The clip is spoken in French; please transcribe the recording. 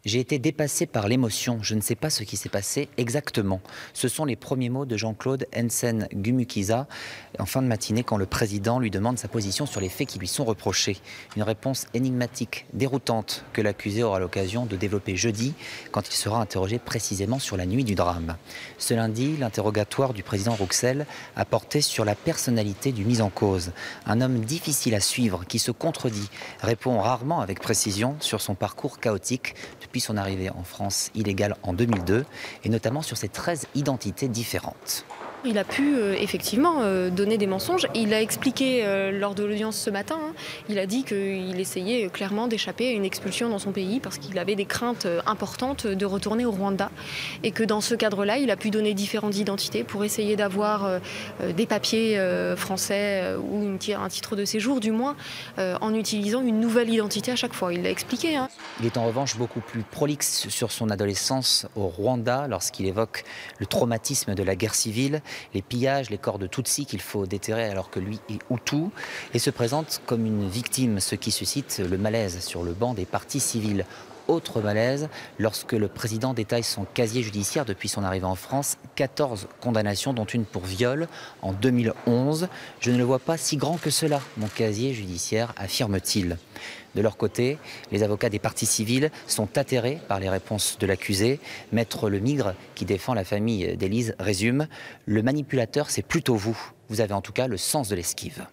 J'ai été dépassé par l'émotion, je ne sais pas ce qui s'est passé exactement. Ce sont les premiers mots de Jean-Claude Hansen Gumukiza en fin de matinée quand le président lui demande sa position sur les faits qui lui sont reprochés. Une réponse énigmatique, déroutante, que l'accusé aura l'occasion de développer jeudi quand il sera interrogé précisément sur la nuit du drame. Ce lundi, l'interrogatoire du président Rouxel a porté sur la personnalité du mis en cause. Un homme difficile à suivre qui se contredit, répond rarement avec précision sur son parcours chaotique depuis son arrivée en France illégale en 2002 et notamment sur ses 13 identités différentes. Il a pu effectivement donner des mensonges. Il a expliqué lors de l'audience ce matin, il a dit qu'il essayait clairement d'échapper à une expulsion dans son pays parce qu'il avait des craintes importantes de retourner au Rwanda et que dans ce cadre-là, il a pu donner différentes identités pour essayer d'avoir des papiers français ou un titre de séjour du moins en utilisant une nouvelle identité à chaque fois. Il l'a expliqué. Il est en revanche beaucoup plus prolixe sur son adolescence au Rwanda lorsqu'il évoque le traumatisme de la guerre civile, les pillages, les corps de Tutsis qu'il faut déterrer alors que lui est Hutu, et se présente comme une victime, ce qui suscite le malaise sur le banc des partis civils. Autre malaise, lorsque le président détaille son casier judiciaire depuis son arrivée en France, 14 condamnations dont une pour viol en 2011. Je ne le vois pas si grand que cela, mon casier judiciaire, affirme-t-il. De leur côté, les avocats des parties civiles sont atterrés par les réponses de l'accusé. Maître Lemigre, qui défend la famille d'Élise, résume « Le manipulateur, c'est plutôt vous. Vous avez en tout cas le sens de l'esquive ».